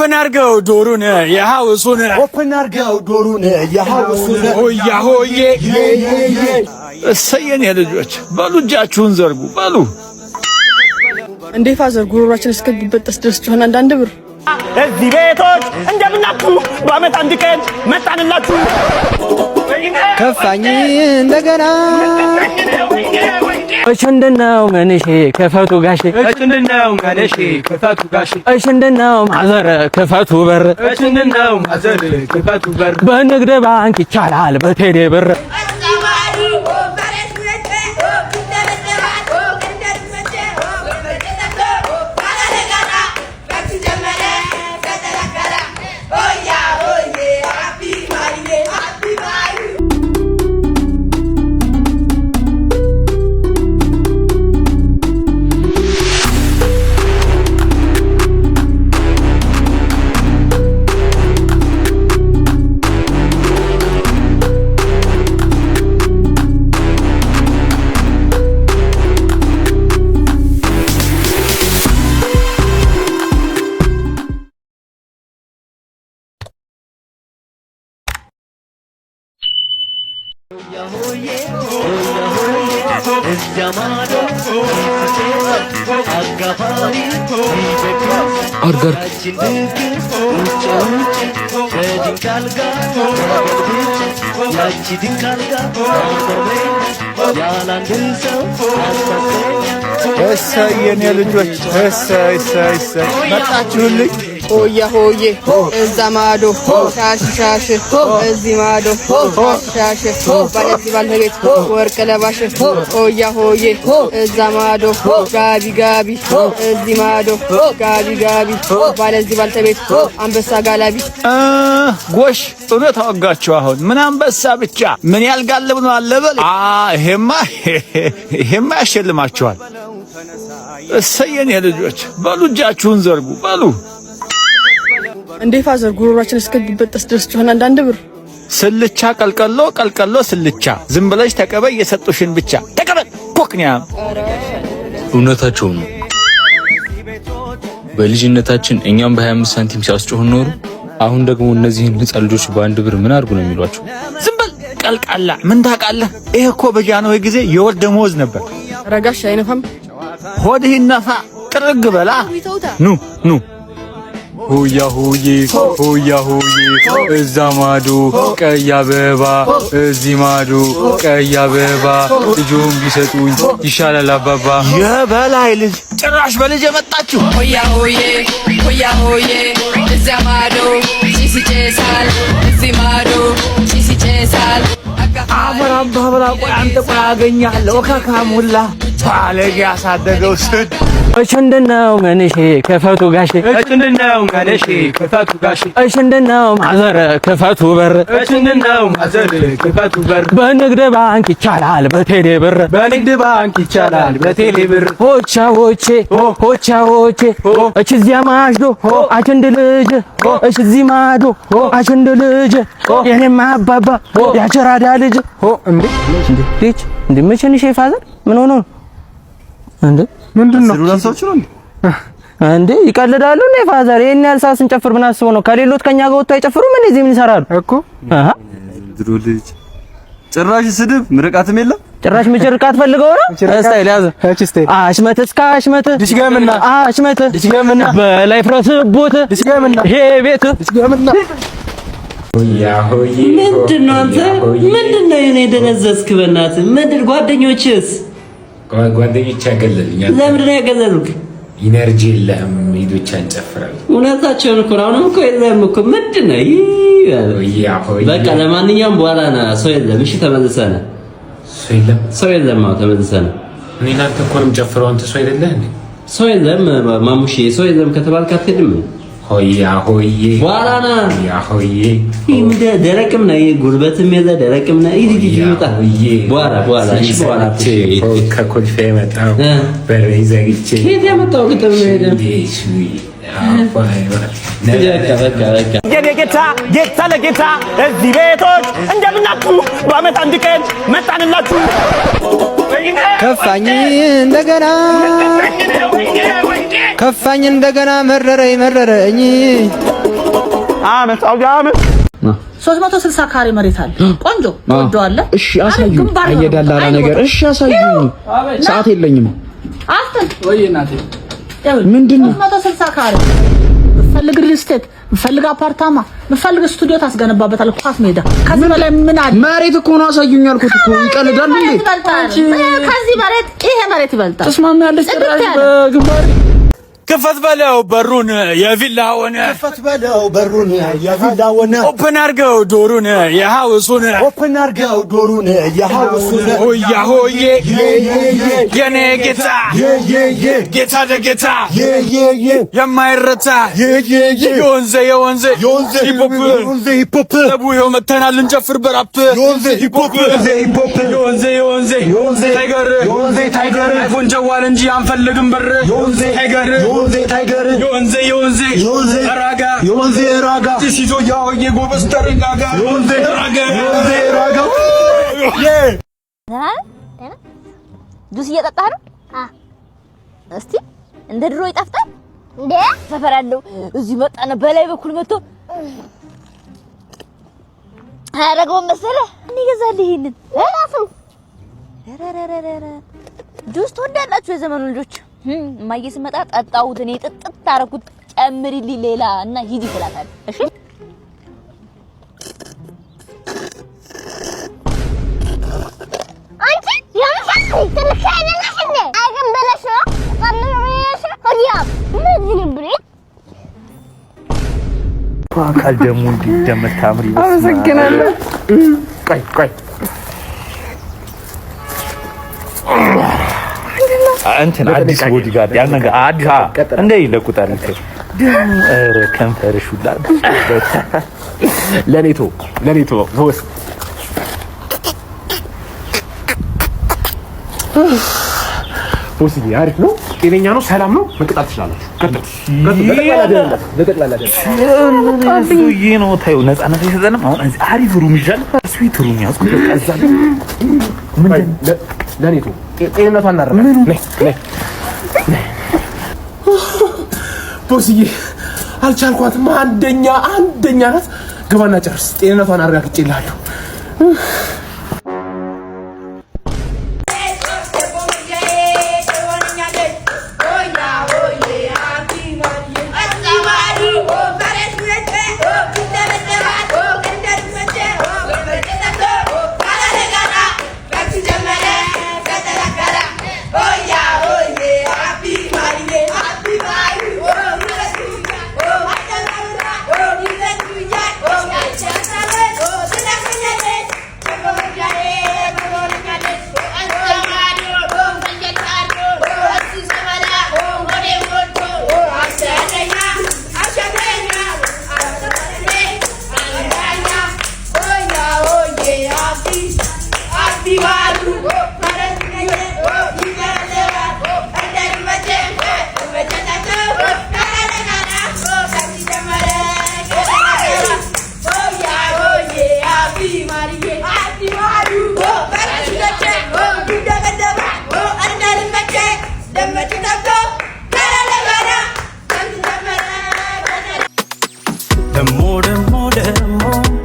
ኦፕን አርገው ዶሩን የሃውሱን ኦፕን አርገው ዶሩን የሃውሱን ሆያ ሆዬ እሰየን የልጆች በሉ እጃችሁን ዘርጉ በሉ እንዴ ፋዘር ጉሮሯችን እስከሚበጠስ ድረስ ጮኸን አንዳንድ ብር እዚህ ቤቶች እንደምናችሁ በአመት አንድ ቀን መጣንላችሁ ከፋኝ እንደገና እሽንደናው መንሽ ከፈቱ ጋሽ እሽንደናው መንሽ ከፈቱ ጋሽ እሽንደናው ማዘር ከፈቱ በር እሽንደናው ማዘር ከፈቱ በር በንግድ ባንክ ይቻላል በቴሌ ብር አርገር እሰየን የልጆች እሰይ መጣችሁልኝ ሆያ ሆዬ እዛ ማዶ ሻሽ ሻሽ እዚህ ማዶ ሻሽ ባለዚህ ባለቤት ወርቅ ለባሽ ሆያ ሆዬ እዛ ማዶ ጋቢ ጋቢ እዚህ ማዶ ጋቢ ጋቢ ባለዚህ ባለቤት አንበሳ ጋላቢ ጎሽ እውነት አወጋችሁ አሁን ምን አንበሳ ብቻ ምን ያልጋለብ ነው አለበል ይሄማ ያሸልማችኋል እሰየን የልጆች በሉ እጃችሁን ዘርጉ በሉ እንዴ ፋዘር ጉሮሯችን እስከሚበጠስ ድረስ ጮኸን አንዳንድ ብር ስልቻ ቀልቀሎ ስልቻ ዝም ብለሽ ተቀበይ የሰጡሽን ብቻ ተቀበል ኮክኒያ እውነታቸው ነው። በልጅነታችን እኛም በ25 ሳንቲም ሲያስጮህን ኖሩ። አሁን ደግሞ እነዚህን ህፃን ልጆች በአንድ ብር ምን አድርጉ ነው የሚሏቸው? ዝም በል ቀልቃላ ምን ታውቃለህ? ይሄ እኮ በጃንሆይ ጊዜ የወር ደመወዝ ነበር። ረጋሽ አይነፋም ሆድህ ይነፋ ጥርግ በላ ኑ ሆያ ሆዬ እዛ ማዶ ቀይ አበባ እዚህ ማዶ ቀይ አበባ ልጆም ቢሰጡኝ ይሻላል አባባ የበላይ ልጅ ጭራሽ በልጅ የመጣችሁ ሆያ ሆዬ እዛ ማዶ ሲሲጨሳል እዚህ ማዶ ሲሲጨሳል አበራባ በላ ቆይ አንተ ቆይ አገኛለሁ ከካሙላ ባለጌ ያሳደገው ስድ እሽንደናው መንሽ ከፈቱ ጋሽ እሽንደናው መንሽ ከፈቱ ጋሽ እሽንደናው ማዘር ከፈቱ በር እሽንደናው ማዘር ከፈቱ በር በንግድ ባንክ ይቻላል በቴሌ ብር በንግድ ባንክ ይቻላል በቴሌ ብር ሆቻዎቼ እችዚያ ማሽዶ አቸንድ ልጅ እችዚ ማዶ አቸንድ ልጅ የኔማ አባባ ያቸራዳ ልጅ እንዴ መቼንሽ ፋዘር ምን ሆኖ ነው እንዴ ምንድነው ሩላንሳዎች ነው እንዴ ይቀልዳሉ ነው ፋዘር ይሄን ያህል ሰዓት ስንጨፍር ምን አስበው ነው ከሌሎት ከኛ ጋር ወጥተው አይጨፍሩም እንዴ እዚህ ምን ይሰራሉ እኮ አሃ ድሮ ልጅ ጭራሽ ስድብ ምርቃትም የለም ጭራሽ ምርቃት ፈልገው ነው ስታይል ያዘ አሽመት እስከ አሽመት ድሽገምና አሽመት ድሽገምና በላይ ፍረስቦት ድሽገምና ይሄ ቤት ድሽገምና ሆያ ምንድነው አንተ ምንድነው የኔ ደነዘዝክ በእናትህ ምንድን ጓደኞችስ ጓደኞች ያገለሉኛል ለምንድን ነው ያገለሉክ ኢነርጂ የለህም ሄዶች አንጨፍራለን እውነታቸውን እኮ አሁንም እኮ የለም እኮ ምንድን ነው በቃ ለማንኛውም በኋላ ና ሰው የለም እሺ ተመልሰና ሰው የለም ተመልሰና እኔ እናንተ እኮ ነው የምጨፍረው አንተ ሰው አይደለህ እንዴ ሰው የለም ማሙሼ ሰው የለም ከተባልክ አትሄድም ሆያ በኋላና ሆዬ እንደ ደረቅም ነው ጉልበትም የለ ደረቅም ነው ይዲ ይመጣ በኋላ እሺ በኋላ ከኮልፌ መጣው በሬ ዘግቼ ከየት ያመጣው ግጥም ነው ሄደ ጌታ ለጌታ እዚህ ቤቶች እንደምናችሁ በአመት አንድ ቀን መጣንላችሁ ከፋኝ እንደገና መረረኝ አመት አውጋ አመት 360 ካሬ መሬት አለ። ቆንጆ ወደዋለ። እሺ አሳዩኝ። አየዳላላ ነገር እሺ አሳዩኝ። ሰዓት የለኝም። አስተን ወይ እናቴ ምንድነው 360 ካሬ ፈልግ ሪል ስቴት ፈልግ አፓርታማ ፈልግ ስቱዲዮ ታስገነባበታል። ኳስ ሜዳ ከዚህ በላይ ምን አለ? መሬት እኮ ነው አሳዩኝ ያልኩት እኮ ይቀልዳል እንዴ? ከዚህ መሬት ይሄ መሬት ይበልጣል። ተስማሚያለሽ? ጭራሽ በግንባር ክፈት በለው በሩን የቪላውን ክፈት በለው በሩን የቪላውን ኦፕን አርገው ዶሩን የሃውሱን ኦፕን አርገው ዶሩን የሃውሱን ሆያ ሆዬ የኔ ጌታ ጌታ ለጌታ የማይረታ የወንዜ ሂፖፕ ለቡዮ መተናል እንጨፍር በራፕ የወንዜ ታይገር አይፎን ጀዋል እንጂ አንፈልግም ብር ታይገር የወንዜ ራጋ ሲሶ ያው የጎበዝ ተረጋጋ ራጋ ጁስ እየጠጣህ ነው? እስቲ እንደ ድሮ ይጣፍጣል እንዴ? ሰፈር ያለው እዚህ መጣና በላይ በኩል መጥቶ አረጋው መሰለህ እኔ ገዛልህ ይሄንን ጁስ ትወዳላችሁ የዘመኑ ልጆች? ማዬ ስመጣ ጠጣሁት እኔ ጥጥት ታረኩት ጨምሪልኝ ሌላ እና ሂጂ ትላታለች። እሺ አንቺ ያምሻል ትልካለሽ እንዴ? አይገም በለሽ ነው ቀምሩሽ ወዲያ ምን ብሪ አካል ደሙ እንደምታምሪ አመሰግናለሁ። ቆይ እንትን አዲስ ቦዲጋርድ ያነጋ አዲስ እንደ ይለቁታል ኧረ ከንፈርሽ ሁላ ለኔቶ ወስ ፖሲቢ አሪፍ ነው። ጤነኛ ነው። ሰላም ነው። መቀጣት ትችላላችሁ። ቀጥል ነው ታዩ ነፃነት ይሰጠንም። አሁን እዚህ አሪፍ ሩም ይዣል ስዊት ሩም ያዝኩ። በቃ ምን ለኔቶ ጤንነቷን እናረጋ ነይ ፖሲዬ አልቻልኳትም። አንደኛ ናት። ግባና ጨርስ። ጤንነቷን አረጋግጬልሃለሁ። Demo